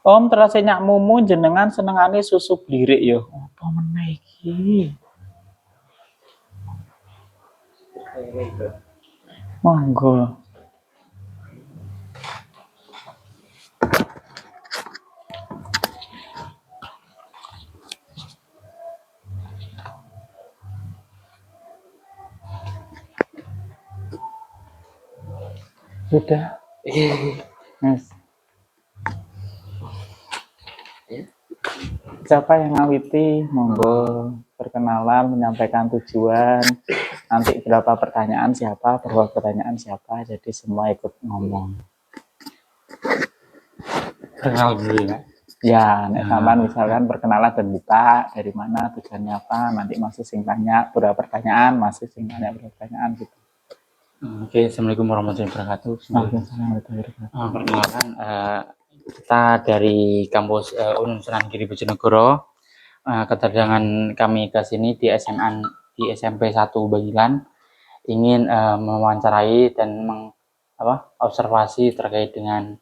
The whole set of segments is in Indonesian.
Om terus nyak mumu jenengan senengane susu blirik yo. Apa meneh iki? Monggo. Sudah. Yes. Siapa yang ngawiti? Monggo perkenalan, menyampaikan tujuan. Nanti berapa pertanyaan siapa, jadi semua ikut ngomong. Kenal dulu ya. Ya, sampean misalkan perkenalan dan buka dari mana, tujuannya apa, nanti masih sing tanya berapa pertanyaan, masih sing tanya berapa pertanyaan gitu. Oke, assalamualaikum warahmatullahi wabarakatuh. Perkenalkan, kita dari kampus Unun Sunan Giri Bojonegoro. Kedatangan kami ke sini di SMP 1 Bangilan ingin mewawancarai dan observasi terkait dengan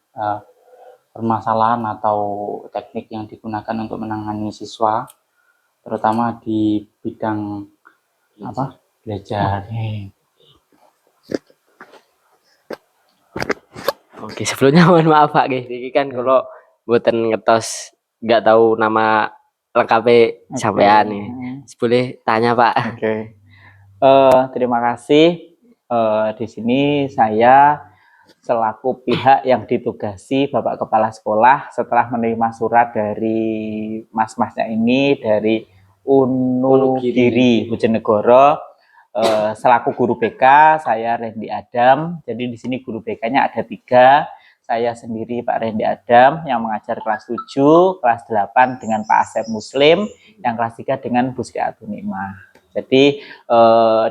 permasalahan atau teknik yang digunakan untuk menangani siswa, terutama di bidang belajar. Oke, sebelumnya mohon maaf Pak, ini kan kalau mboten ngetos nggak tahu nama lengkapnya sampean nih. Boleh tanya Pak? Oke. Terima kasih. Di sini saya selaku pihak yang ditugasi Bapak Kepala Sekolah setelah menerima surat dari mas-masnya ini dari Unugiri Bojonegoro. Selaku guru BK saya Randy Adam. Jadi di sini guru BK-nya ada 3. Saya sendiri Pak Randy Adam yang mengajar kelas 7, kelas 8 dengan Pak Asep Muslim, yang kelas 3 dengan Bu Sri Atunimah. Jadi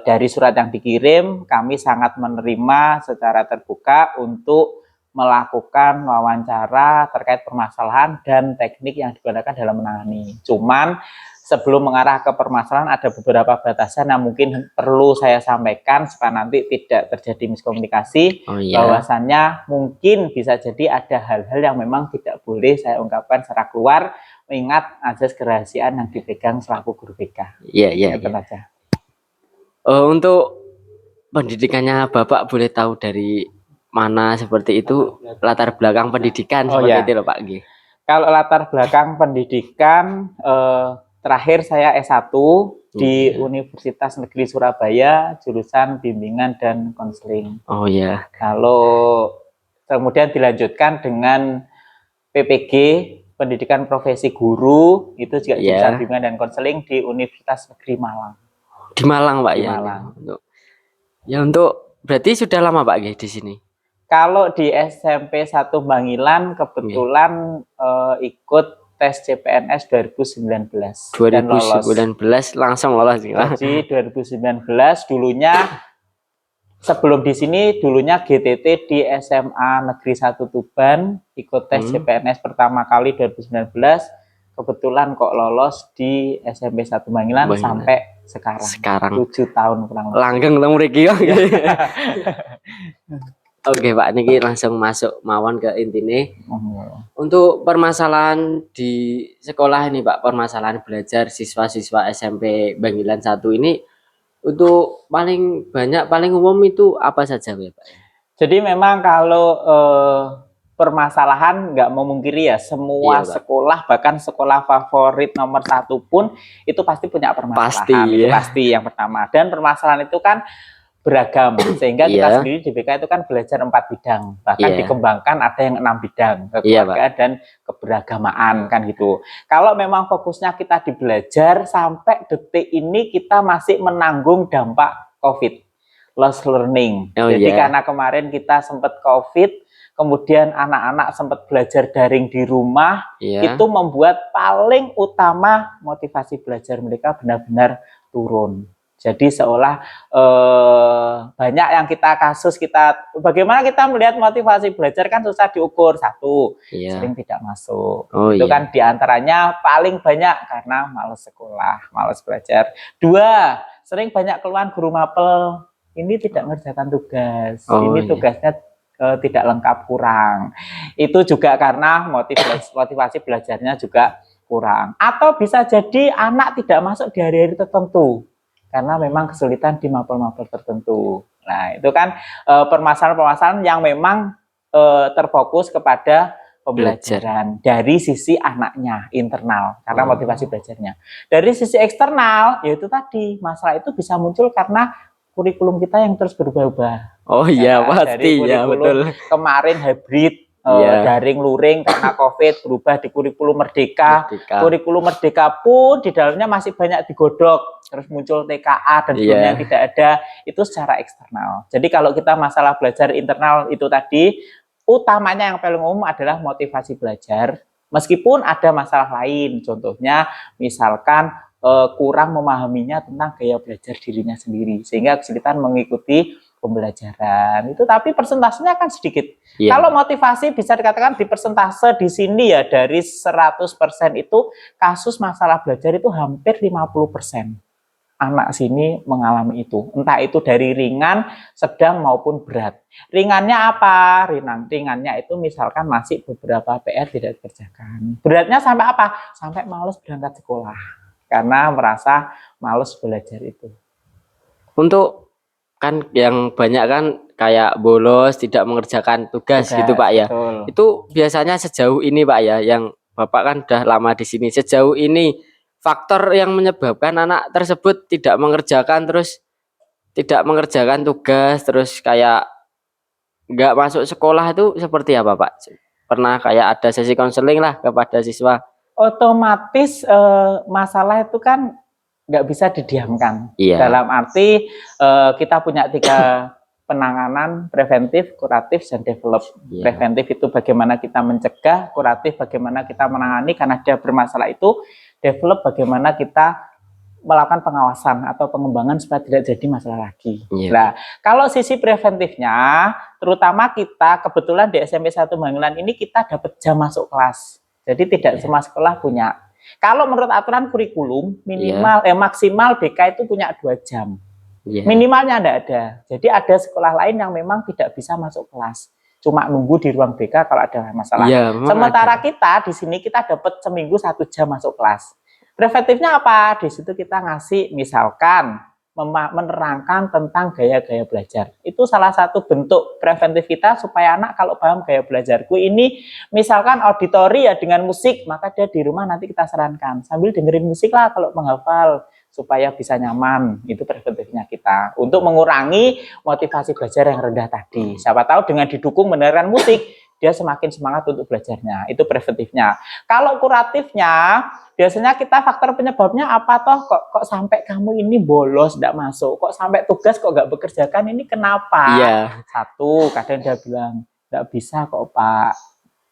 dari surat yang dikirim kami sangat menerima secara terbuka untuk melakukan wawancara terkait permasalahan dan teknik yang digunakan dalam menangani. Cuman sebelum mengarah ke permasalahan ada beberapa batasan yang mungkin perlu saya sampaikan supaya nanti tidak terjadi miskomunikasi. Bahwasannya mungkin bisa jadi ada hal-hal yang memang tidak boleh saya ungkapkan secara keluar, mengingat azas kerahasiaan yang dipegang selaku guru BK. Iya. Untuk pendidikannya Bapak boleh tahu dari mana seperti itu, latar belakang pendidikan seperti itu loh Pak. Kalau latar belakang pendidikan, terakhir saya S1 di Universitas Negeri Surabaya, jurusan bimbingan dan konseling. Kalau kemudian dilanjutkan dengan PPG, pendidikan profesi guru, itu juga jurusan bimbingan dan konseling di Universitas Negeri Malang. Di Malang Pak di Malang. Ya untuk berarti sudah lama Pak di sini? Kalau di SMP 1 Bangilan kebetulan ikut tes CPNS 2019 dan lolos. 2019 langsung lolos. Jadi 2019 dulunya sebelum di sini dulunya GTT di SMA Negeri 1 Tuban, ikut tes CPNS pertama kali 2019. Kebetulan kok lolos di SMP 1 Bangilan sampai sekarang 7 tahun kurang lebih. Langgeng ketemu Riki. Oke Pak, niki langsung masuk mawon ke intine. Untuk permasalahan di sekolah ini Pak, permasalahan belajar siswa-siswa SMP Bangilan 1 ini untuk paling banyak, paling umum itu apa saja Pak? Jadi memang kalau permasalahan nggak memungkiri ya, semua sekolah, bahkan sekolah favorit nomor 1 pun itu pasti punya permasalahan. Itu pasti yang pertama. Dan permasalahan itu kan beragam, sehingga kita sendiri di BK itu kan belajar 4 bidang, bahkan dikembangkan ada yang 6 bidang, kekeluargaan dan keberagamaan kan gitu. Kalau memang fokusnya kita di belajar, sampai detik ini kita masih menanggung dampak COVID, lost learning. Jadi karena kemarin kita sempat COVID, kemudian anak-anak sempat belajar daring di rumah, itu membuat paling utama motivasi belajar mereka benar-benar turun. Jadi seolah banyak yang bagaimana kita melihat motivasi belajar kan susah diukur. 1, sering tidak masuk. Itu kan diantaranya paling banyak karena malas sekolah, malas belajar. 2, sering banyak keluhan guru mapel. Ini tidak mengerjakan tugas. Ini tugasnya tidak lengkap, kurang. Itu juga karena motivasi belajarnya juga kurang. Atau bisa jadi anak tidak masuk di hari-hari tertentu karena memang kesulitan di mapel-mapel tertentu. Nah, itu kan permasalahan-permasalahan yang memang terfokus kepada pembelajaran dari sisi anaknya internal karena motivasi belajarnya. Dari sisi eksternal, yaitu tadi masalah itu bisa muncul karena kurikulum kita yang terus berubah-ubah. Oh iya, pasti Dari ya, betul. kemarin hybrid, daring luring karena COVID, berubah di kurikulum Merdeka. Kurikulum Merdeka pun di dalamnya masih banyak digodok, terus muncul TKA dan sebagainya yang tidak ada, itu secara eksternal. Jadi kalau kita masalah belajar internal itu tadi, utamanya yang paling umum adalah motivasi belajar, meskipun ada masalah lain, contohnya misalkan kurang memahaminya tentang gaya belajar dirinya sendiri, sehingga kesulitan mengikuti pembelajaran itu, tapi persentasenya kan sedikit. Kalau motivasi bisa dikatakan di persentase di sini ya, dari 100% itu kasus masalah belajar itu hampir 50%. Anak sini mengalami itu, entah itu dari ringan, sedang maupun berat. Ringannya apa? Ringannya itu misalkan masih beberapa PR tidak dikerjakan. Beratnya sampai apa? Sampai males berangkat sekolah karena merasa males belajar itu. Untuk kan yang banyak kan kayak bolos, tidak mengerjakan tugas gitu Pak ya. Betul. Itu biasanya sejauh ini Pak ya, yang Bapak kan udah lama di sini, sejauh ini faktor yang menyebabkan anak tersebut tidak mengerjakan tugas, terus kayak nggak masuk sekolah itu seperti apa Pak? Pernah kayak ada sesi konseling lah kepada siswa? Otomatis masalah itu kan nggak bisa didiamkan. Dalam arti kita punya 3 penanganan: preventif, kuratif, dan develop. Preventif itu bagaimana kita mencegah, kuratif bagaimana kita menangani karena dia bermasalah itu, develop bagaimana kita melakukan pengawasan atau pengembangan supaya tidak jadi masalah lagi. Nah, kalau sisi preventifnya, terutama kita kebetulan di SMP 1 Banglan ini kita dapat jam masuk kelas. Jadi tidak semua sekolah punya. Kalau menurut aturan kurikulum minimal maksimal BK itu punya 2 jam. Minimalnya tidak ada. Jadi ada sekolah lain yang memang tidak bisa masuk kelas, cuma nunggu di ruang BK kalau ada masalah. Sementara kita di sini kita dapat seminggu 1 jam masuk kelas. Preventifnya apa? Di situ kita ngasih misalkan menerangkan tentang gaya-gaya belajar. Itu salah satu bentuk preventif kita supaya anak kalau paham gaya belajarku ini, misalkan auditori ya dengan musik, maka dia di rumah nanti kita sarankan sambil dengerin musik lah kalau menghafal supaya bisa nyaman. Itu preventifnya kita untuk mengurangi motivasi belajar yang rendah tadi. Siapa tahu dengan didukung mendengarkan musik, dia semakin semangat untuk belajarnya. Itu preventifnya. Kalau kuratifnya, biasanya kita faktor penyebabnya apa toh? Kok sampai kamu ini bolos, tidak masuk? Kok sampai tugas kok nggak bekerjakan? Ini kenapa? Satu, kadang dia bilang nggak bisa kok Pak.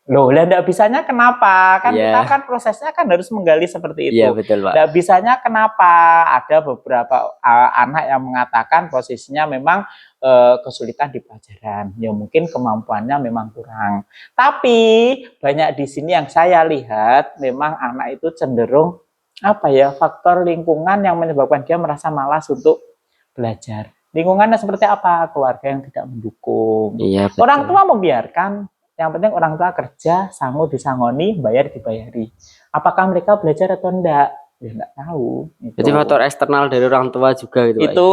Loh, lah enggak bisanya kenapa? Kan kita kan prosesnya kan harus menggali seperti itu. Betul, Pak. Enggak bisanya kenapa? Ada beberapa anak yang mengatakan posisinya memang kesulitan di pelajaran. Ya mungkin kemampuannya memang kurang. Tapi banyak di sini yang saya lihat memang anak itu cenderung apa ya, faktor lingkungan yang menyebabkan dia merasa malas untuk belajar. Lingkungannya seperti apa? Keluarga yang tidak mendukung. Orang tua membiarkan. Yang penting orang tua kerja, sangu disangoni, bayar dibayari. Apakah mereka belajar atau enggak? Ya enggak tahu. Jadi faktor eksternal dari orang tua juga gitu. Itu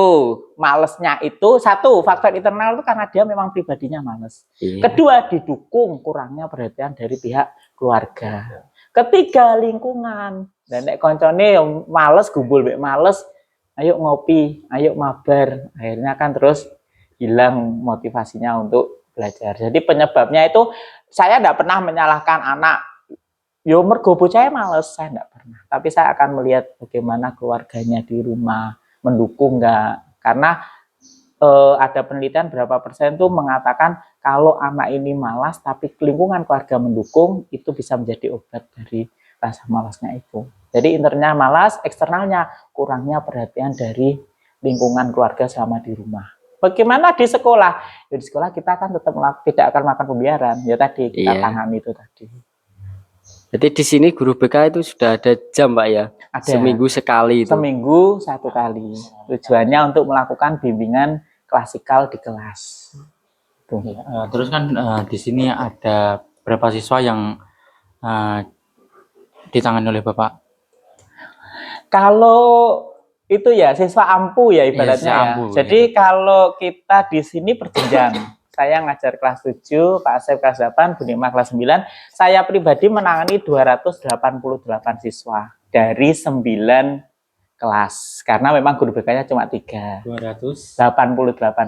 malesnya itu satu, faktor internal itu karena dia memang pribadinya males. Kedua, didukung kurangnya perhatian dari pihak keluarga. Ketiga, lingkungan. Dan nek koncone males, gumbul mek males, ayo ngopi, ayo mabar. Akhirnya kan terus hilang motivasinya untuk belajar. Jadi penyebabnya itu saya tidak pernah menyalahkan anak. Yo mergo bocah males, saya tidak pernah. Tapi saya akan melihat bagaimana keluarganya di rumah mendukung enggak. Karena ada penelitian berapa persen tuh mengatakan kalau anak ini malas tapi lingkungan keluarga mendukung, itu bisa menjadi obat dari rasa malasnya itu. Jadi internalnya malas, eksternalnya kurangnya perhatian dari lingkungan keluarga selama di rumah. Bagaimana di sekolah? Ya, di sekolah kita kan tetap tidak akan makan pembiaran. Ya tadi kita tangani itu tadi. Jadi di sini guru BK itu sudah ada jam Pak ya? Ada. Seminggu sekali itu. Seminggu 1 kali. Tujuannya untuk melakukan bimbingan klasikal di kelas. Terus kan di sini ada berapa siswa yang ditangani oleh Bapak? Kalau itu ya siswa ampu ya ibaratnya siswa ya. ampu, Jadi kalau kita di sini berjenjang. Saya ngajar kelas 7, Pak Asep kelas 8, Bu Nima kelas 9. Saya pribadi menangani 288 siswa dari 9 kelas. Karena memang guru BK-nya cuma 3. 288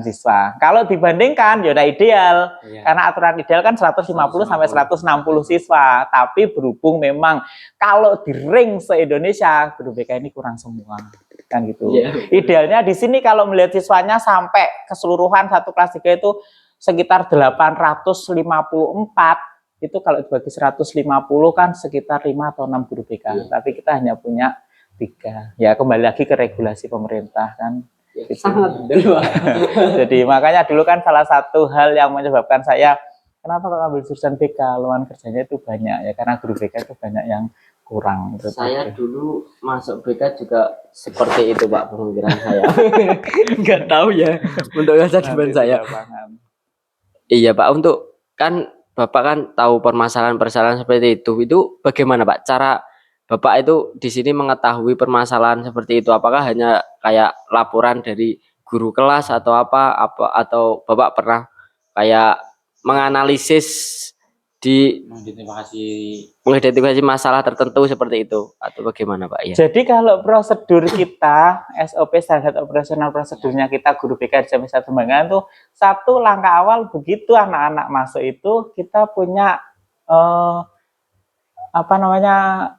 siswa. Kalau dibandingkan ya udah ideal. Karena aturan ideal kan 150 sampai 160 siswa. Tapi berhubung memang kalau di ring se-Indonesia guru BK ini kurang semua. Kan gitu. Idealnya di sini kalau melihat siswanya sampai keseluruhan satu kelas 3 itu sekitar 854. Itu kalau dibagi 150 kan sekitar 5 atau 6 guru BK. Tapi kita hanya punya 3. Ya kembali lagi ke regulasi pemerintah kan. Gitu. Sangat Jadi makanya dulu kan salah satu hal yang menyebabkan saya kenapa kalau ambil jurusan BK, lowongan kerjanya itu banyak ya karena guru BK itu banyak yang kurang. Saya dulu masuk BK juga seperti itu Pak pemikiran saya. Enggak tahu ya untuk masa depan saya. Iya Pak, untuk kan Bapak kan tahu permasalahan-permasalahan seperti itu bagaimana Pak cara Bapak itu di sini mengetahui permasalahan seperti itu? Apakah hanya kayak laporan dari guru kelas atau apa atau Bapak pernah kayak menganalisis mengidentifikasi masalah tertentu seperti itu atau bagaimana Pak ya? Jadi kalau prosedur kita SOP standar operasional prosedurnya kita guru BK di SMP 1 Bangkalan tuh satu langkah awal begitu anak-anak masuk itu kita punya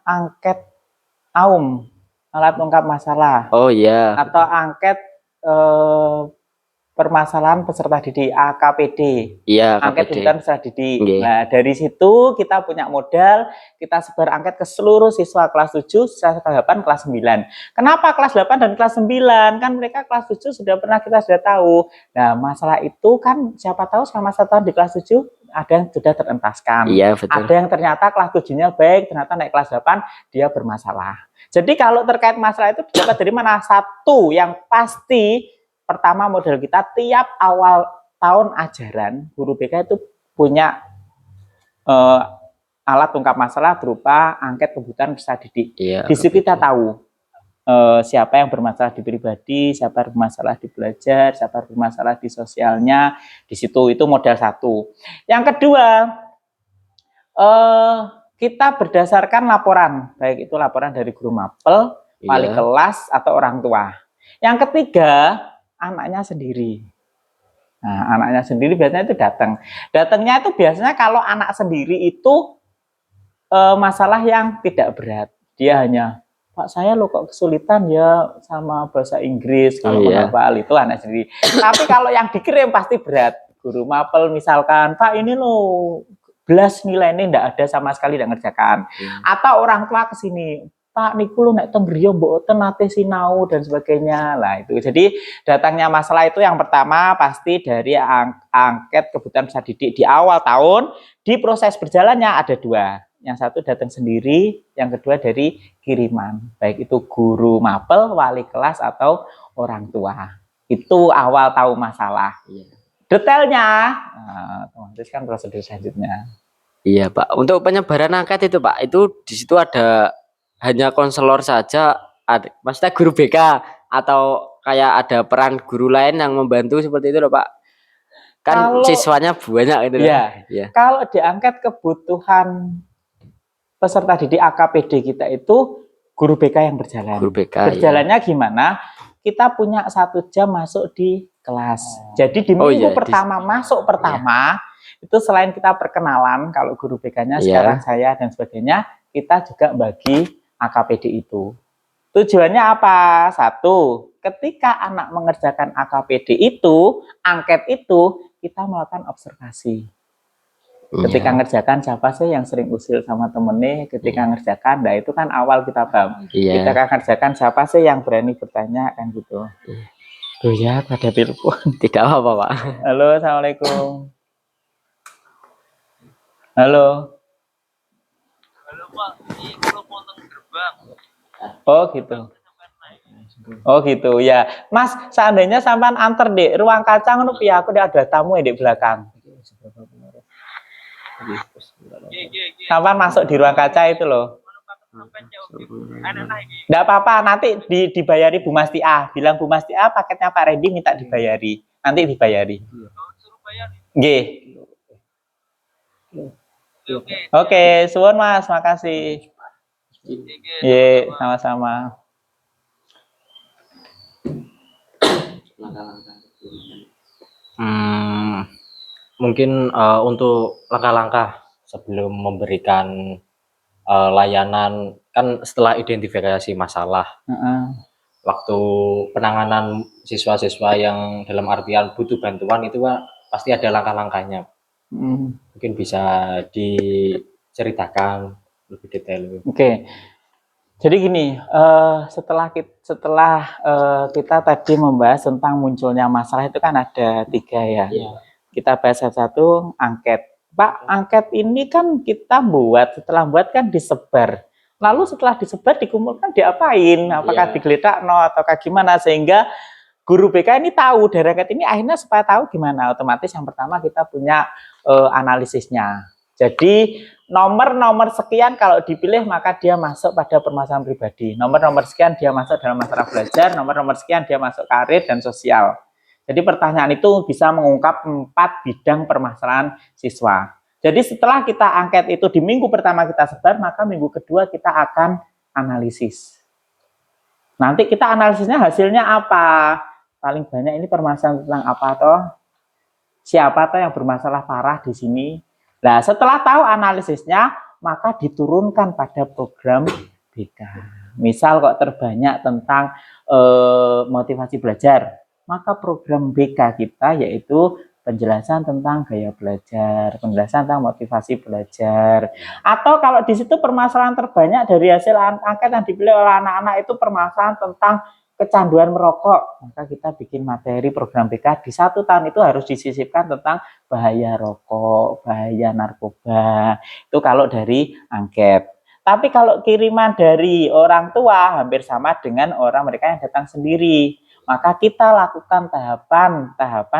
angket AUM, alat ungkap masalah. Oh iya. Atau angket permasalahan peserta didik AKPD. Iya, angket kebutuhan peserta didik. Yeah. Nah, dari situ kita punya modal, kita sebar angket ke seluruh siswa kelas 7, kelas 8, kelas 9. Kenapa kelas 8 dan kelas 9? Kan mereka kelas 7 sudah tahu. Nah, masalah itu kan siapa tahu selama 1 tahun di kelas 7 ada yang sudah terentaskan. Iya, betul. Ada yang ternyata kelas 7-nya baik, ternyata naik kelas 8 dia bermasalah. Jadi kalau terkait masalah itu dapat dari mana? Satu yang pasti pertama model kita tiap awal tahun ajaran guru BK itu punya alat ungkap masalah berupa angket kebutuhan peserta didik. Iya, di situ kita tahu siapa yang bermasalah di pribadi, siapa yang bermasalah di belajar, siapa yang bermasalah di sosialnya. Di situ itu model satu. Yang kedua, kita berdasarkan laporan, baik itu laporan dari guru mapel, wali kelas atau orang tua. Yang ketiga, anaknya sendiri. Nah, anaknya sendiri biasanya itu datangnya itu biasanya kalau anak sendiri itu masalah yang tidak berat. Dia hanya, Pak saya lo kok kesulitan ya sama bahasa Inggris kalau menghafal itu anak sendiri. Tapi kalau yang dikirim pasti berat. Guru mapel misalkan, Pak ini lo belas nilai ini enggak ada sama sekali enggak ngerjakan. Atau orang tua ke sini, Pak niku lu nek teng griya mboten nate sinau dan sebagainya. Lah itu. Jadi datangnya masalah itu yang pertama pasti dari angket kebutuhan peserta didik di awal tahun. Di proses berjalannya ada 2. Yang satu datang sendiri, yang kedua dari kiriman. Baik itu guru mapel, wali kelas atau orang tua. Itu awal tahu masalah. Detailnya otomatis kan prosedur selanjutnya. Iya Pak. Untuk penyebaran angket itu Pak, itu di situ ada hanya konselor saja, maksudnya guru BK atau kayak ada peran guru lain yang membantu seperti itu loh Pak? Kan kalau, siswanya banyak itu loh. Ya. Kalau diangkat kebutuhan peserta didik AKPD kita itu guru BK yang berjalan. Guru BK, berjalannya gimana? Kita punya 1 jam masuk di kelas. Jadi di minggu pertama masuk pertama itu selain kita perkenalan kalau guru BK-nya sekarang saya dan sebagainya, kita juga bagi AKPD itu. Tujuannya apa? 1, ketika anak mengerjakan AKPD itu, angket itu, kita melakukan observasi. Ketika ngerjakan siapa sih yang sering usil sama temennya, ketika ngerjakan, nah itu kan awal kita paham. Ketika ngerjakan siapa sih yang berani bertanya kan gitu. Tuh ya, pada telepon. Tidak apa-apa Pak. Halo, assalamualaikum. Halo. Halo Pak, ini kalau potong gerbang. Oh gitu. Oh gitu ya. Mas, seandainya sampean antar di ruang kacang ngono piye aku ada tamu di belakang. Sampai masuk di ruang kaca itu loh. Nggak apa-apa, nanti dibayari Bu Masti A. Bilang Bu Masti A paketnya Pak Randy minta dibayari. Nanti dibayari. G. Oke, suwun Mas, makasih. Ye, sama-sama. Mungkin untuk langkah-langkah sebelum memberikan layanan, kan setelah identifikasi masalah, waktu penanganan siswa-siswa yang dalam artian butuh bantuan itu Pak, pasti ada langkah-langkahnya. Mungkin bisa diceritakan lebih detail. Oke. Jadi gini, setelah kita tadi membahas tentang munculnya masalah itu kan ada 3 ya. Kita bahas satu angket. Pak, angket ini kan kita setelah buat kan disebar. Lalu setelah disebar dikumpulkan diapain? Apakah digeledak ataukah gimana, sehingga guru BK ini tahu dari angket ini, akhirnya supaya tahu gimana, otomatis yang pertama kita punya analisisnya. Jadi nomor sekian kalau dipilih maka dia masuk pada permasalahan pribadi. Nomor sekian dia masuk dalam masalah belajar, nomor sekian dia masuk karir dan sosial. Jadi pertanyaan itu bisa mengungkap 4 bidang permasalahan siswa. Jadi setelah kita angket itu di minggu pertama kita sebar, maka minggu kedua kita akan analisis. Nanti kita analisisnya hasilnya apa? Paling banyak ini permasalahan tentang apa toh? Siapa toh yang bermasalah parah di sini? Nah, setelah tahu analisisnya, maka diturunkan pada program BK. Misal kok terbanyak tentang motivasi belajar, maka program BK kita yaitu penjelasan tentang gaya belajar, penjelasan tentang motivasi belajar. Atau kalau di situ permasalahan terbanyak dari hasil angket yang dipilih oleh anak-anak itu permasalahan tentang kecanduan merokok, maka kita bikin materi program BK di 1 tahun itu harus disisipkan tentang bahaya rokok, bahaya narkoba. Itu kalau dari angket. Tapi kalau kiriman dari orang tua hampir sama dengan mereka yang datang sendiri. Maka kita lakukan tahapan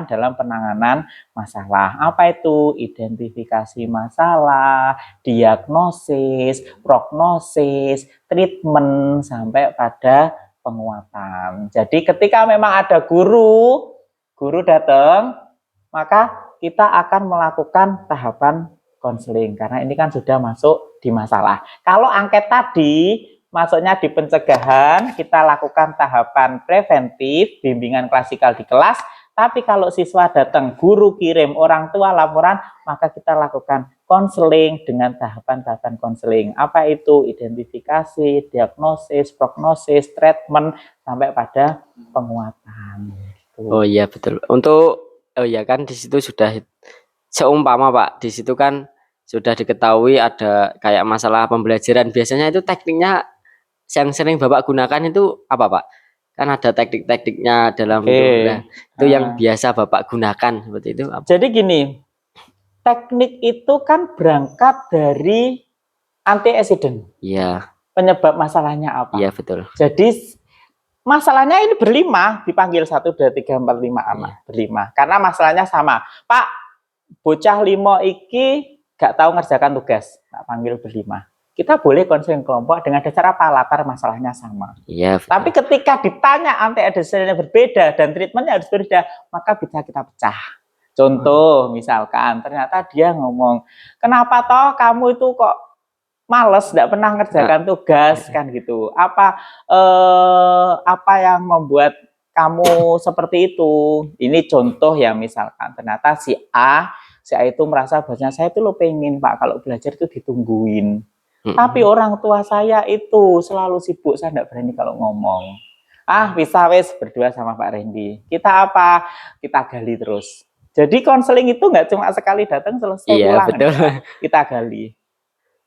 dalam penanganan masalah. Apa itu? Identifikasi masalah, diagnosis, prognosis, treatment, sampai pada penguatan. Jadi ketika memang ada guru datang, maka kita akan melakukan tahapan konseling, karena ini kan sudah masuk di masalah. Kalau angket tadi masuknya di pencegahan, kita lakukan tahapan preventif, bimbingan klasikal di kelas. Tapi kalau siswa datang, guru kirim, orang tua laporan, maka kita lakukan konseling dengan tahapan-tahapan konseling. Apa itu? Identifikasi, diagnosis, prognosis, treatment, sampai pada penguatan. Oh iya betul. Kan di situ sudah seumpama Pak, di situ kan sudah diketahui ada kayak masalah pembelajaran. Biasanya itu tekniknya yang sering Bapak gunakan itu apa Pak? Kan ada teknik-tekniknya dalam itu yang biasa Bapak gunakan seperti itu apa? Jadi gini, teknik itu kan berangkat dari antecedent. Iya. Penyebab masalahnya apa? Iya betul. Jadi masalahnya ini berlima, dipanggil 1, 2, 3, 4, 5 anak, berlima. Karena masalahnya sama. Pak, bocah 5 iki gak tahu ngerjakan tugas, tak panggil berlima. Kita boleh konseling kelompok dengan dasar apa? Latar masalahnya sama. Iya. Tapi ketika ditanya antecedentnya berbeda dan treatmentnya harus berbeda, maka bisa kita pecah. Contoh, misalkan ternyata dia ngomong, kenapa toh kamu itu kok males, tidak pernah ngerjakan tugas, kan gitu. Apa yang membuat kamu seperti itu? Ini contoh ya, misalkan ternyata si A itu merasa bahwasanya saya itu lo pengen Pak kalau belajar itu ditungguin. Tapi orang tua saya itu selalu sibuk, saya tidak berani kalau ngomong. Bisa berdua sama Pak Randy. Kita apa? Kita gali terus. Jadi konseling itu nggak cuma sekali datang selesai pulang. Betul. Kita gali.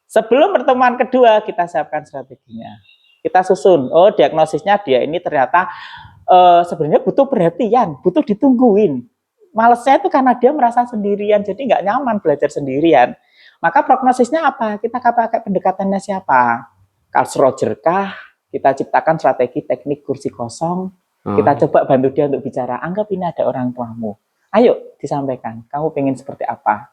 Sebelum pertemuan kedua kita siapkan strateginya. Kita susun. Oh, diagnosisnya dia ini ternyata sebenarnya butuh perhatian, butuh ditungguin. Malesnya itu karena dia merasa sendirian, jadi nggak nyaman belajar sendirian. Maka prognosisnya apa? Kita pakai pendekatannya siapa? Carl Roger kah? Kita ciptakan strategi teknik kursi kosong. Kita coba bantu dia untuk bicara. Anggap ini ada orang tuamu. Ayo, disampaikan, kamu pengen seperti apa.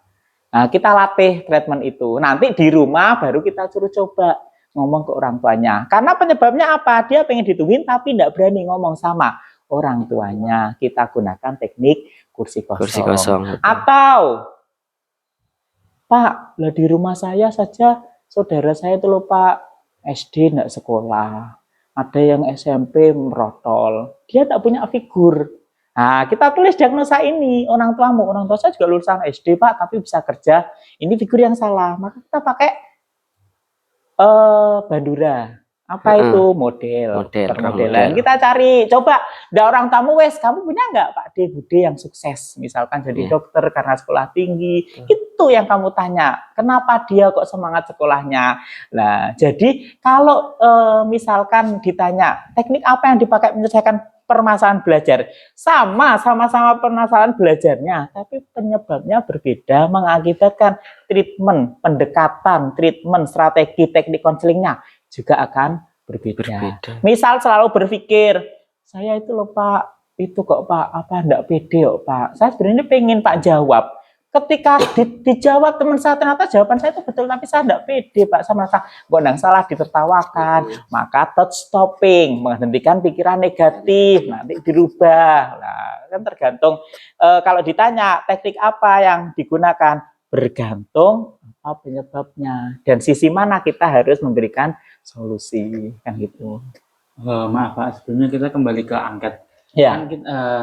Nah, kita latih treatment itu. Nanti di rumah baru kita suruh coba ngomong ke orang tuanya. Karena penyebabnya apa? Dia pengen ditungguin tapi tidak berani ngomong sama orang tuanya. Kita gunakan teknik kursi kosong. Kursi kosong. Atau, Pak, lah di rumah saya saja saudara saya itu loh Pak, SD tidak sekolah. Ada yang SMP merotol. Dia tidak punya figur. Nah, kita tulis diagnosa ini, orang tua saya juga lulusan SD Pak, tapi bisa kerja. Ini figur yang salah. Maka kita pakai Bandura. Apa itu? Model. Permodelan. Kita cari, coba, ada orang tamu wes, kamu punya nggak Pak D, Bude yang sukses? Misalkan jadi dokter karena sekolah tinggi. Itu yang kamu tanya. Kenapa dia kok semangat sekolahnya? Nah, jadi kalau misalkan ditanya, teknik apa yang dipakai menyelesaikan permasalahan belajar? Sama-sama permasalahan belajarnya, tapi penyebabnya berbeda, mengakibatkan treatment, pendekatan, treatment, strategi, teknik konselingnya juga akan berbeda. Misal selalu berpikir, saya itu loh Pak, itu kok Pak, apa enggak pede kok Pak. Saya sebenarnya pengen Pak jawab. Ketika dijawab teman saya, ternyata jawaban saya itu betul, tapi saya enggak pede Pak. Saya merasa gondang salah, ditertawakan. Maka touch stopping, menghentikan pikiran negatif, nanti dirubah. Nah, kan tergantung. Kalau ditanya teknik apa yang digunakan, bergantung apa penyebabnya dan sisi mana kita harus memberikan solusi, kan gitu. Maaf Pak, sebelumnya kita kembali ke angket. Ya. Kan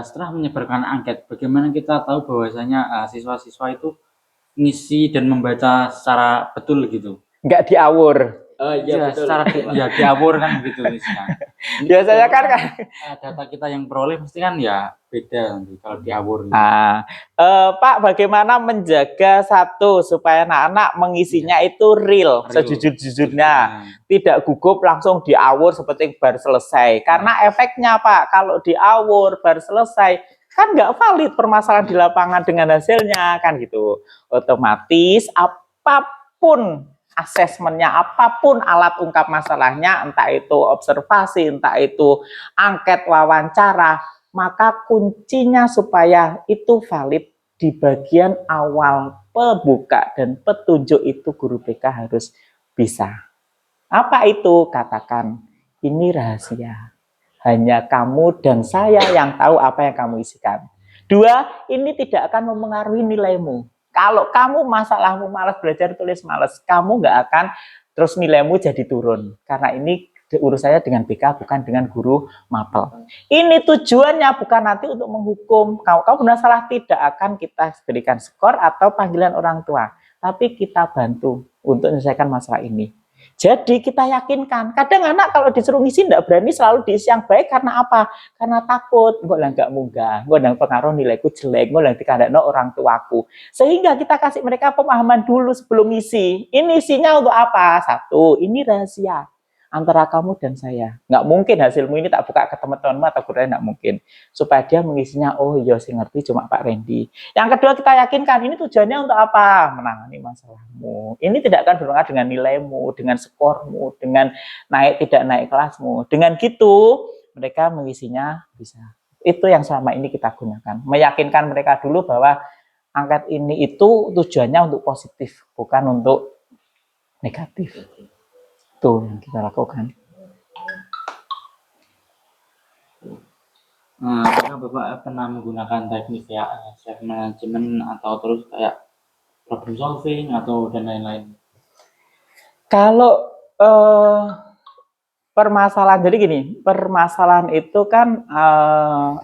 setelah menyebarkan angket, bagaimana kita tahu bahwasanya siswa-siswa itu ngisi dan membaca secara betul gitu? Nggak diawur. Ya, betul. Secara diawur kan gitu misalnya. Biasanya kan data kita yang peroleh pasti kan ya beda nanti kalau diawur. Gitu. Pak, bagaimana menjaga satu supaya anak-anak mengisinya itu real. Sejujur-jujurnya, tidak gugup langsung diawur seperti baru selesai. Karena efeknya Pak, kalau diawur baru selesai kan nggak valid permasalahan di lapangan dengan hasilnya kan gitu. Otomatis apapun asesmennya, apapun alat ungkap masalahnya, entah itu observasi, entah itu angket wawancara, maka kuncinya supaya itu valid di bagian awal pembuka dan petunjuk itu guru BK harus bisa. Apa itu? Katakan, ini rahasia. Hanya kamu dan saya yang tahu apa yang kamu isikan. Dua, ini tidak akan mempengaruhi nilaimu. Kalau kamu masalahmu malas belajar, tulis malas, kamu nggak akan terus nilaimu jadi turun. Karena ini urusannya dengan BK, bukan dengan guru mapel. Ini tujuannya bukan nanti untuk menghukum. Kalau kamu benar salah, tidak akan kita berikan skor atau panggilan orang tua. Tapi kita bantu untuk menyelesaikan masalah ini. Jadi kita yakinkan, kadang anak kalau disuruh ngisi tidak berani selalu diisi yang baik karena apa? Karena takut, gue lah nggak munggah, gue lah pengaruh nilaiku jelek, gue lah dikandakno orang tuaku. Sehingga kita kasih mereka pemahaman dulu sebelum ngisi. Ini isinya untuk apa? Satu, ini rahasia antara kamu dan saya. Nggak mungkin hasilmu ini tak buka ke teman-temanmu atau gurunya, nggak mungkin. Supaya dia mengisinya, oh iya sih ngerti cuma Pak Randy. Yang kedua kita yakinkan, ini tujuannya untuk apa? Menangani masalahmu. Ini tidak akan berhubungan dengan nilaimu, dengan skormu, dengan naik tidak naik kelasmu. Dengan gitu, mereka mengisinya bisa. Itu yang selama ini kita gunakan. Meyakinkan mereka dulu bahwa angket ini itu tujuannya untuk positif, bukan untuk negatif. Itu yang kita lakukan. Apakah Bapak pernah menggunakan teknik ya self management atau terus kayak problem solving atau dan lain-lain? Kalau permasalahan, jadi gini, permasalahan itu kan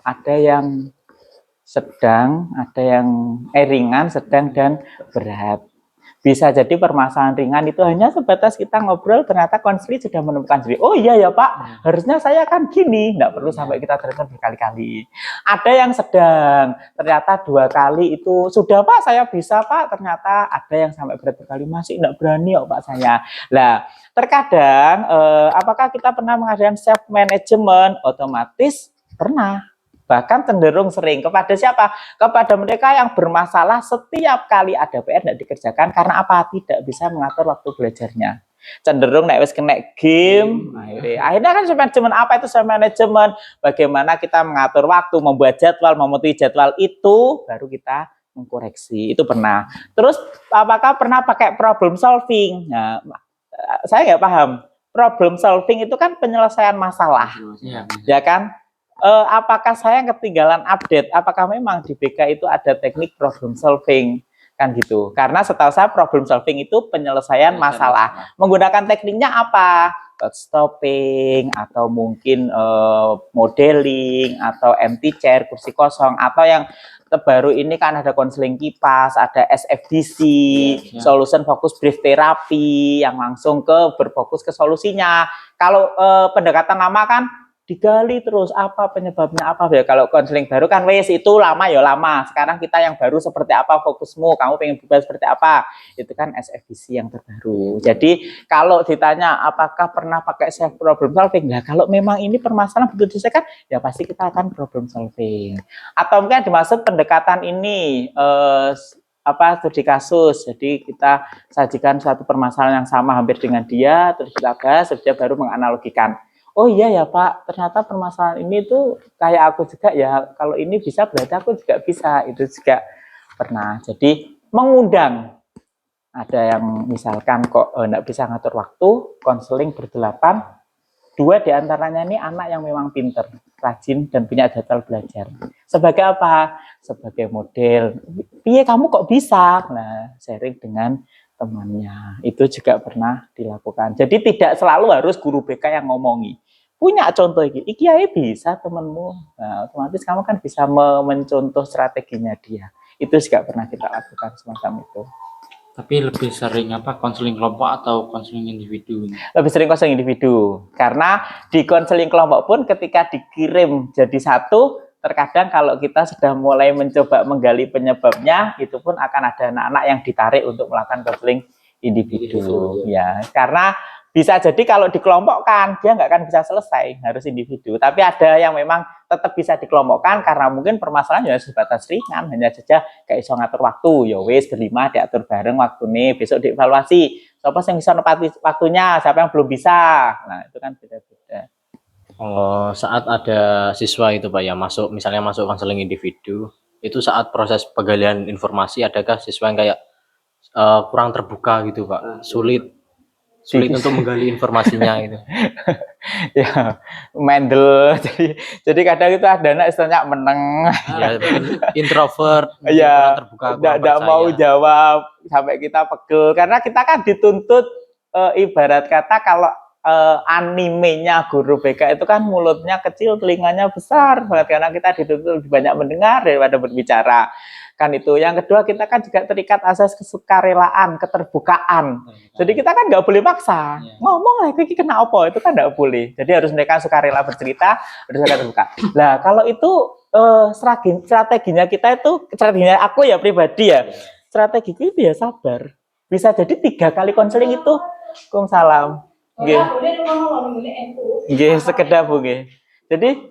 ada yang sedang, ada yang ringan, sedang, dan berat. Bisa jadi permasalahan ringan itu hanya sebatas kita ngobrol, ternyata konseling sudah menemukan sendiri. Oh iya ya Pak, harusnya saya kan gini. Nggak perlu sampai kita teruskan berkali-kali. Ada yang sedang, ternyata 2 kali itu sudah Pak, saya bisa Pak. Ternyata ada yang sampai berat berkali, masih nggak berani ya Pak saya. Nah, terkadang apakah kita pernah mengadakan self management? Otomatis pernah. Bahkan cenderung sering. Kepada siapa? Kepada mereka yang bermasalah setiap kali ada PR tidak dikerjakan. Karena apa? Tidak bisa mengatur waktu belajarnya. cenderung nek wis kena game, akhirnya kan manajemen apa itu manajemen, bagaimana kita mengatur waktu, membuat jadwal, memenuhi jadwal itu baru kita mengkoreksi. Itu pernah. Terus apakah pernah pakai problem solving? Nah, saya nggak paham. Problem solving itu kan penyelesaian masalah, ya kan? Apakah saya ketinggalan update? Apakah memang di BK itu ada teknik problem solving? Kan gitu. Karena setahu saya problem solving itu penyelesaian masalah. Menggunakan tekniknya apa? Stopping atau mungkin modeling atau empty chair, kursi kosong, atau yang terbaru ini kan ada konseling kipas, ada SFDC, solution focus brief therapy yang langsung berfokus ke solusinya. Kalau pendekatan lama kan digali terus apa penyebabnya apa ya. Kalau konseling baru kan wes itu lama ya lama. Sekarang kita yang baru seperti apa fokusmu, kamu pengen berubah seperti apa, itu kan SFDC yang terbaru. Jadi kalau ditanya apakah pernah pakai self problem solving, nah kalau memang ini permasalahan betul diselesaikan ya pasti kita akan problem solving. Atau mungkin dimaksud pendekatan ini studi kasus. Jadi kita sajikan suatu permasalahan yang sama hampir dengan dia, terus kita bahas, terus dia baru menganalogikan. Oh iya ya Pak, ternyata permasalahan ini tuh kayak aku juga ya. Kalau ini bisa berarti aku juga bisa. Itu juga pernah. Jadi mengundang. Ada yang misalkan kok enggak bisa ngatur waktu, konseling berdelapan. 2 diantaranya ini anak yang memang pinter, rajin dan punya jadwal belajar. Sebagai apa? Sebagai model. Piye kamu kok bisa? Nah, sharing dengan temannya. Itu juga pernah dilakukan. Jadi tidak selalu harus guru BK yang ngomongi. Punya contoh iki ae bisa temenmu. Nah, otomatis kamu kan bisa mencontoh strateginya dia. Itu juga pernah kita lakukan semacam itu. Tapi lebih sering konseling kelompok atau konseling individu? Lebih sering konseling individu. Karena di konseling kelompok pun ketika dikirim jadi satu, terkadang kalau kita sudah mulai mencoba menggali penyebabnya, itu pun akan ada anak-anak yang ditarik untuk melakukan konseling individu. Ya, karena bisa jadi kalau dikelompokkan dia nggak akan bisa selesai, harus individu. Tapi ada yang memang tetap bisa dikelompokkan karena mungkin permasalahannya sebatas ringan, hanya saja kayak iso ngatur waktu. Ya wis berlima diatur bareng waktu nih, besok dievaluasi. Siapa yang bisa nepati waktunya, siapa yang belum bisa. Nah itu kan beda-beda. Saat ada siswa itu Pak ya misalnya masuk konseling individu, itu saat proses penggalian informasi adakah siswa yang kayak kurang terbuka gitu Pak, sulit untuk menggali informasinya gitu. Ya mendel, jadi kadang itu ada anak istilahnya meneng, Ya, introvert, ya kurang terbuka, tidak mau jawab sampai kita pegel karena kita kan dituntut ibarat kata kalau animenya guru BK itu kan mulutnya kecil, telinganya besar banget karena kita dituntut lebih banyak mendengar daripada berbicara. Kan itu. Yang kedua kita kan juga terikat asas kesukarelaan, keterbukaan. Jadi kita kan nggak boleh maksa. Ngomong lagi kena apa itu kan nggak boleh. Jadi harus mereka sukarela bercerita, harus mereka terbuka. Nah kalau itu strateginya kita itu, strateginya aku ya pribadi ya, strategi itu ya sabar. Bisa jadi 3 kali konseling itu, salam. Nggih, sekedap Bu nggih. Jadi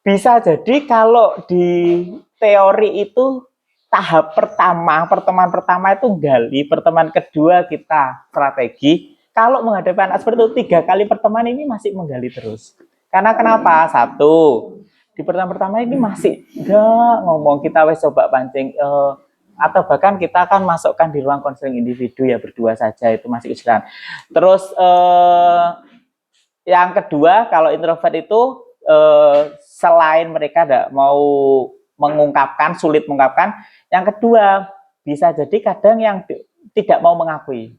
bisa jadi kalau di teori itu tahap pertemuan pertama itu gali, pertemuan kedua kita strategi. Kalau menghadapi anak seperti itu 3 kali pertemuan ini masih menggali terus. Karena kenapa? 1, di pertemuan pertama ini masih enggak ngomong, kita wes coba pancing atau bahkan kita akan masukkan di ruang konseling individu ya berdua saja, itu masih usulan. Terus yang kedua kalau introvert itu selain mereka tidak mau mengungkapkan, sulit mengungkapkan, yang kedua bisa jadi kadang yang tidak mau mengakui.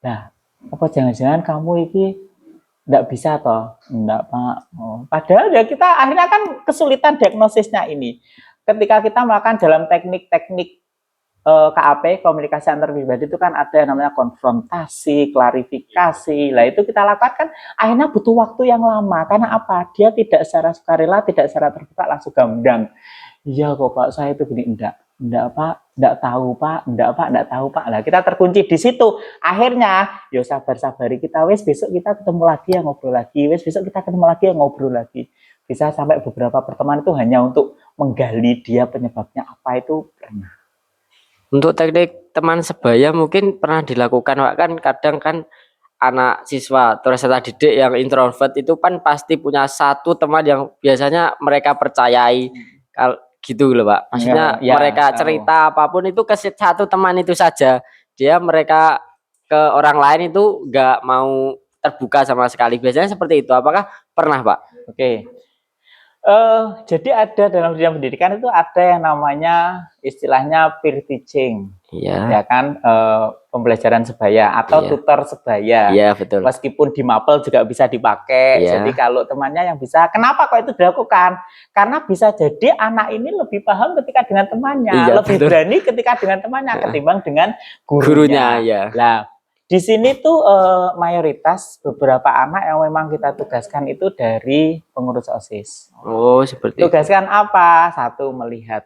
Nah, apa jangan-jangan kamu ini tidak bisa toh? Enggak Pak. Padahal ya kita akhirnya kan kesulitan diagnosisnya ini. Ketika kita melakukan dalam teknik-teknik KAP, komunikasi antar pribadi itu kan ada yang namanya konfrontasi, klarifikasi. Lah itu kita lakukan kan akhirnya butuh waktu yang lama. Karena apa? Dia tidak secara sukarela, tidak secara terbuka langsung gamblang. Iya kok Pak, saya itu gini, enggak Pak, enggak tahu Pak, enggak tahu Pak. Lah kita terkunci di situ. Akhirnya, yo sabar-sabari kita, wes besok kita ketemu lagi ya ngobrol lagi, wes besok kita ketemu lagi ya ngobrol lagi. Bisa sampai beberapa pertemuan itu hanya untuk menggali dia penyebabnya apa itu pernah. Untuk teknik teman sebaya mungkin pernah dilakukan Pak, kan kadang kan anak siswa peserta didik yang introvert itu kan pasti punya satu teman yang biasanya mereka percayai gitu loh Pak. Maksudnya Ya, mereka tahu. cerita apapun itu ke satu teman itu saja. Mereka ke orang lain itu nggak mau terbuka sama sekali. Biasanya seperti itu. Apakah pernah Pak? Oke. Jadi ada dalam dunia pendidikan itu ada yang namanya istilahnya peer teaching, ya kan, pembelajaran sebaya atau tutor sebaya. Iya betul. Meskipun di mapel juga bisa dipakai. Jadi kalau temannya yang bisa, kenapa kok itu dilakukan? Karena bisa jadi anak ini lebih paham ketika dengan temannya, lebih berani ketika dengan temannya ketimbang dengan gurunya. Nah, di sini tuh mayoritas beberapa anak yang memang kita tugaskan itu dari pengurus OSIS. Oh, seperti tugaskan apa? Satu, melihat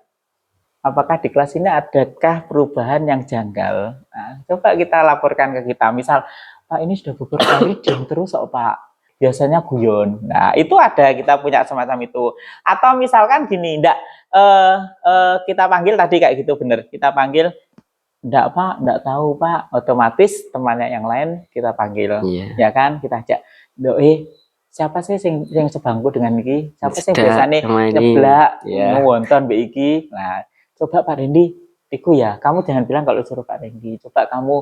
apakah di kelas ini adakah perubahan yang janggal. Nah, coba kita laporkan ke kita. Misal, Pak ini sudah beberapa hari diam terus kok Pak. Biasanya guyon. Nah, itu ada, kita punya semacam itu. Atau misalkan gini, kita panggil tadi kayak gitu bener. Kita panggil, enggak Pak, enggak tahu Pak. Otomatis temannya yang lain kita panggil, ya kan? Kita ajak, siapa sih yang sebangku dengan iki? Siapa sih biasanya nyeblak, ngonton mbak iki? Nah, coba Pak Rendi, iku ya. Kamu jangan bilang kalau suruh Pak Rendi. Coba kamu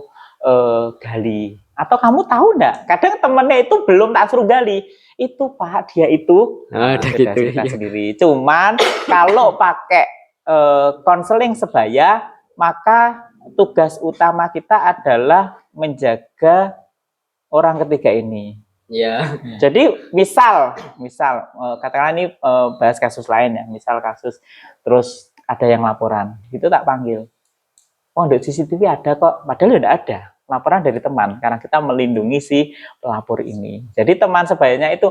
gali. Atau kamu tahu enggak? Kadang temennya itu belum tak suruh gali. Itu Pak, dia itu. Nah, gitu kita sendiri. Cuman kalau pakai konseling sebaya, maka tugas utama kita adalah menjaga orang ketiga ini. Jadi misal katakanlah ini bahas kasus lain ya, misal kasus terus ada yang laporan, itu tak panggil. Oh, di CCTV ada kok, padahal tidak ada. Laporan dari teman, karena kita melindungi si pelapor ini. Jadi teman sebayanya itu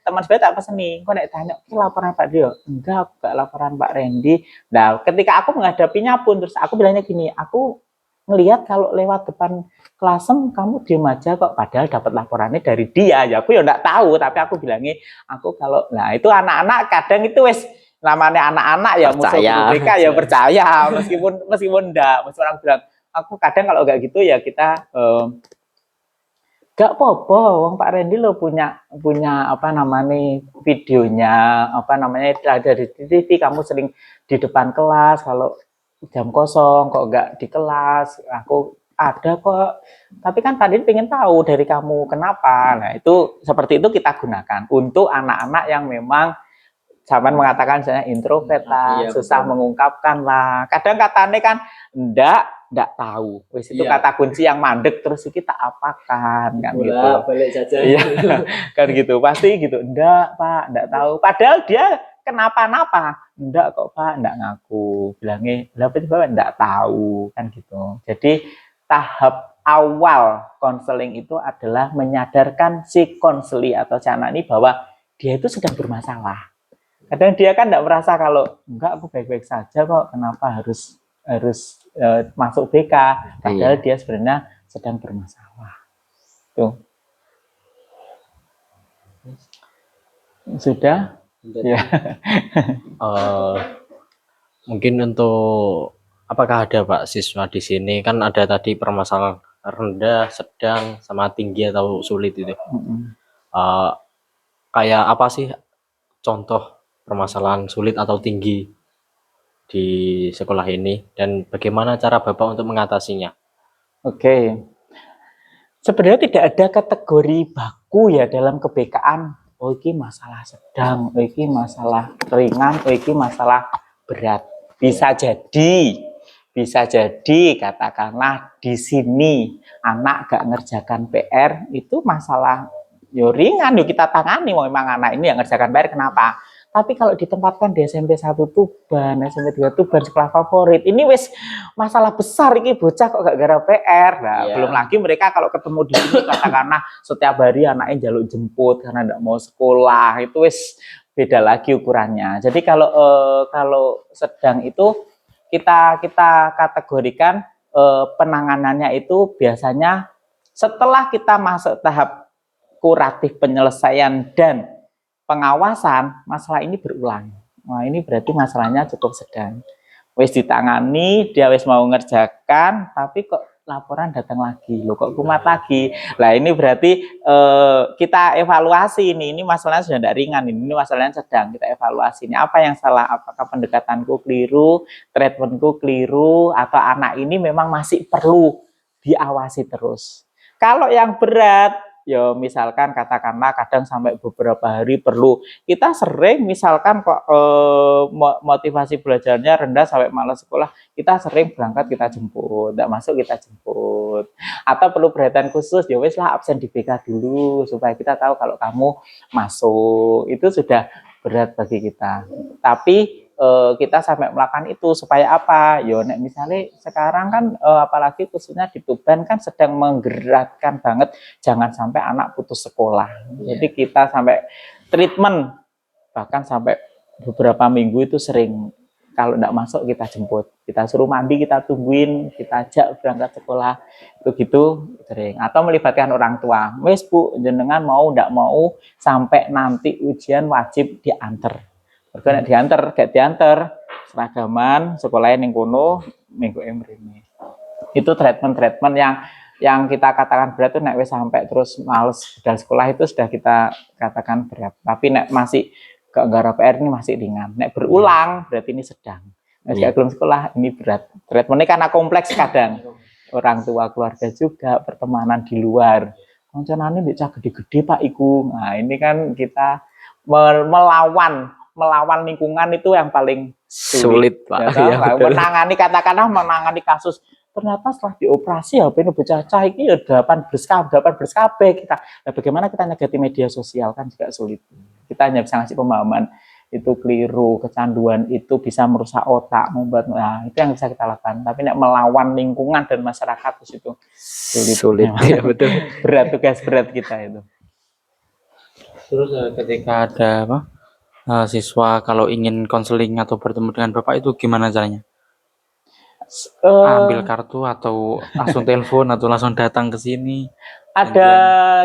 teman sebaya tak pesen nih. Kok nek tanya, laporan Pak Dio? Enggak laporan Pak Rendi. Nah, ketika aku menghadapinya pun terus aku bilangnya gini, aku ngelihat kalau lewat depan kelasem kamu diem aja kok, padahal dapat laporannya dari dia. Ya aku ya enggak tahu, tapi aku bilangnya itu anak-anak kadang itu namanya anak-anak ya musuh mereka ya percaya meskipun orang bilang aku kadang kalau enggak gitu ya kita enggak apa-apa wong Pak Rendi lo punya videonya ada di TV, kamu sering di depan kelas kalau jam kosong kok enggak di kelas, aku ada kok, tapi kan tadi pengen tahu dari kamu kenapa. Nah itu seperti itu kita gunakan untuk anak-anak yang memang zaman mengatakan misalnya introvert lah, susah mengungkapkan lah. Kadang katanya kan enggak tahu. Wis itu kata kunci yang mandek terus kita apakan kan gitu. Balik saja. Kan gitu. Pasti gitu. Enggak, Pak, enggak tahu. Padahal dia kenapa-napa. Enggak kok, Pak, enggak ngaku. Bilangnya, "Lah enggak tahu." Kan gitu. Jadi tahap awal konseling itu adalah menyadarkan si konseli atau si anak ini bahwa dia itu sedang bermasalah. Kadang dia kan enggak merasa kalau enggak aku baik-baik saja kok, kenapa harus masuk BK, padahal dia sebenarnya sedang bermasalah. Tuh. Sudah? Ya. Mungkin untuk apakah ada Pak siswa di sini, kan ada tadi permasalahan rendah, sedang, sama tinggi atau sulit itu. Kayak apa sih contoh permasalahan sulit atau tinggi di sekolah ini dan bagaimana cara Bapak untuk mengatasinya? Oke. Sebenarnya tidak ada kategori baku ya dalam kebekaan. Oh, ini masalah sedang, oh, ini masalah ringan, oh, ini masalah berat. Bisa jadi katakanlah di sini anak gak ngerjakan PR itu masalah yo ringan, yo kita tangani. Memang anak ini yang ngerjakan PR, kenapa? Tapi kalau ditempatkan di SMP 1 Tuban, SMP 2 Tuban, sekolah favorit, ini wis masalah besar, ini bocah kok gak gara PR. Nah, belum lagi mereka kalau ketemu di sini katakanlah setiap hari anaknya jaluk jemput karena enggak mau sekolah, itu wis beda lagi ukurannya. Jadi kalau sedang itu kita kategorikan penanganannya itu biasanya setelah kita masuk tahap kuratif penyelesaian dan pengawasan, masalah ini berulang. Nah, ini berarti masalahnya cukup sedang. Wis ditangani, dia wis mau ngerjakan, tapi kok laporan datang lagi, loh kok kumat lagi. Lah ini berarti kita evaluasi ini masalahnya sudah tidak ringan, ini masalahnya sedang, kita evaluasi ini apa yang salah, apakah pendekatanku keliru, treatmentku keliru, atau anak ini memang masih perlu diawasi terus. Kalau yang berat, ya misalkan katakanlah kadang sampai beberapa hari perlu. Kita sering misalkan kok motivasi belajarnya rendah sampai malas sekolah, kita sering berangkat kita jemput, tidak masuk kita jemput. Atau perlu perhatian khusus, ya wes lah absen di BK dulu supaya kita tahu kalau kamu masuk. Itu sudah berat bagi kita. Tapi kita sampai melakukan itu supaya apa? Yo, nek misalnya sekarang kan apalagi khususnya di Tuban kan sedang menggerakkan banget jangan sampai anak putus sekolah. Jadi kita sampai treatment bahkan sampai beberapa minggu itu sering kalau tidak masuk kita jemput, kita suruh mandi, kita tungguin, kita ajak berangkat sekolah itu gitu sering. Atau melibatkan orang tua. Wes Bu, jenengan mau tidak mau sampai nanti ujian wajib diantar. Karena diantar seragaman sekolahnya ning kono minggu mrene. Itu treatment yang kita katakan berat itu nek wis sampai terus males budal sekolah itu sudah kita katakan berat. Tapi nek masih gak nggarap PR ini masih ringan. Nek berulang berarti ini sedang. Nek belum sekolah ini berat. Treatmentnya karena kompleks kadang. Orang tua, keluarga juga, pertemanan di luar. Konconane mbek gede-gede Pak iku. Nah, ini kan kita melawan lingkungan itu yang paling sulit Pak. Ya, menangani kasus ternyata setelah dioperasi HP ini bocah cah iki ya 18 KB kita. Nah, bagaimana kita nyegati media sosial kan juga sulit. Kita hanya bisa ngasih pemahaman itu keliru, kecanduan itu bisa merusak otak, membuat itu yang bisa kita lakukan. Tapi nek melawan lingkungan dan masyarakat itu sulit ya, betul. Berat, tugas berat kita itu. Terus ketika ada siswa kalau ingin konseling atau bertemu dengan Bapak itu gimana caranya? Ambil kartu atau langsung telepon atau langsung datang ke sini? Ada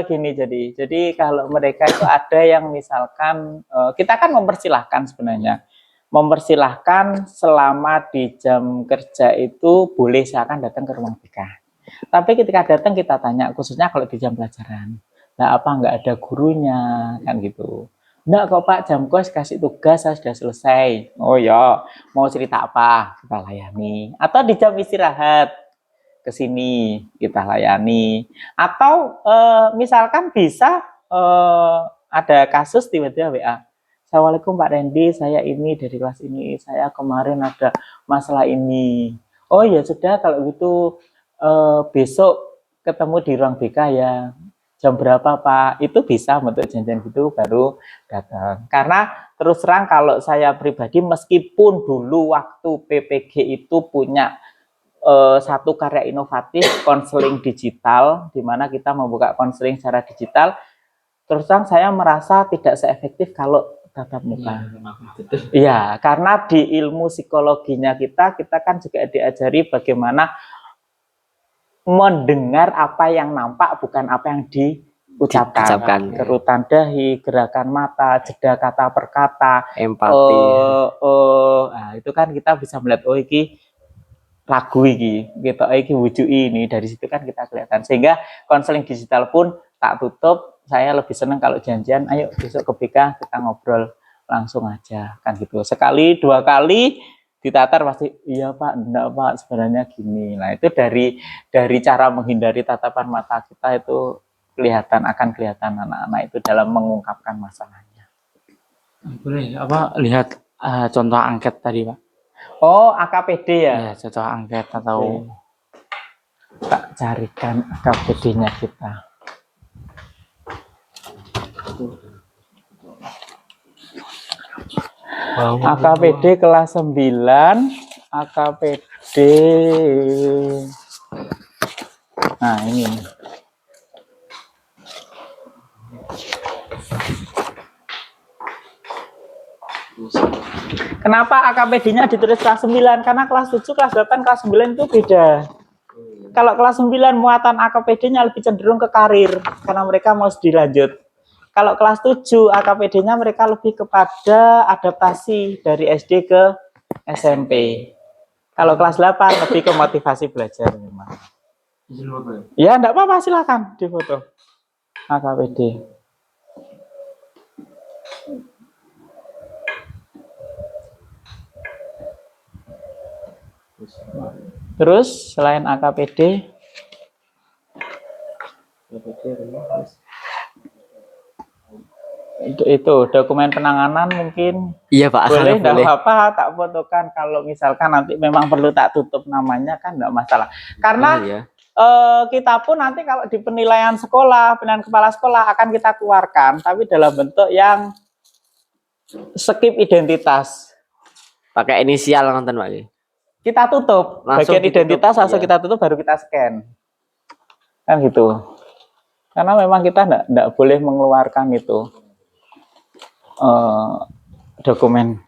gini jadi kalau mereka itu ada yang misalkan kita kan mempersilahkan sebenarnya. Mempersilahkan selama di jam kerja itu boleh silakan datang ke ruang BK. Tapi ketika datang kita tanya khususnya kalau di jam pelajaran. Nah, apa enggak ada gurunya kan gitu. Enggak kok Pak, jam kos kasih tugas saya sudah selesai. Oh ya, mau cerita apa? Kita layani. Atau di jam istirahat ke sini kita layani. Atau misalkan bisa ada kasus tiba-tiba WA. Assalamualaikum Pak Randy, saya ini dari kelas ini, saya kemarin ada masalah ini. Oh ya sudah kalau gitu besok ketemu di ruang BK ya. Jam berapa Pak? Itu bisa bentuk janjian gitu baru datang. Karena terus terang kalau saya pribadi meskipun dulu waktu PPG itu punya satu karya inovatif konseling digital di mana kita membuka konseling secara digital, terus terang saya merasa tidak seefektif kalau tatap muka. Iya, karena di ilmu psikologinya kita kan juga diajari bagaimana mendengar apa yang nampak bukan apa yang diucapkan. Kerutan dahi, gerakan mata, jeda kata per kata, empati. Nah, itu kan kita bisa melihat iki lagu iki wujud ini, dari situ kan kita kelihatan. Sehingga konseling digital pun tak tutup. Saya lebih senang kalau janjian, ayo besok ke BK kita ngobrol langsung aja kan gitu. Sekali, dua kali ditatar pasti iya Pak, enggak Pak, sebenarnya gini. Nah, itu dari cara menghindari tatapan mata kita itu akan kelihatan anak-anak itu dalam mengungkapkan masalahnya. Boleh lihat contoh angket tadi Pak? Oh, AKPD ya? Ya, contoh angket atau tak carikan AKPD-nya kita. Wow. AKPD kelas 9, AKPD. Nah, ini. Kenapa AKPD-nya ditulis kelas 9? Karena kelas 7, kelas 8, kelas 9 itu beda. Kalau kelas 9 muatan AKPD-nya lebih cenderung ke karir karena mereka mau dilanjut. Kalau kelas 7 AKPD-nya mereka lebih kepada adaptasi dari SD ke SMP. Kalau kelas 8 lebih ke motivasi belajar memang. Izin foto ya? Ya, enggak apa-apa, silakan difoto. AKPD. Terus selain AKPD, itu dokumen penanganan mungkin Iya Pak, boleh, enggak boleh. apa-apa tak fotokan. Kalau misalkan nanti memang perlu tak tutup namanya kan enggak masalah. Karena Oh, iya. kita pun nanti kalau di penilaian sekolah, penilaian kepala sekolah akan kita keluarkan, tapi dalam bentuk yang skip identitas. Pakai inisial nonton Pak. Kita tutup Langsung bagian ditutup, identitas, langsung iya. kita tutup baru kita scan. Kan gitu. Karena memang kita enggak boleh mengeluarkan itu dokumen.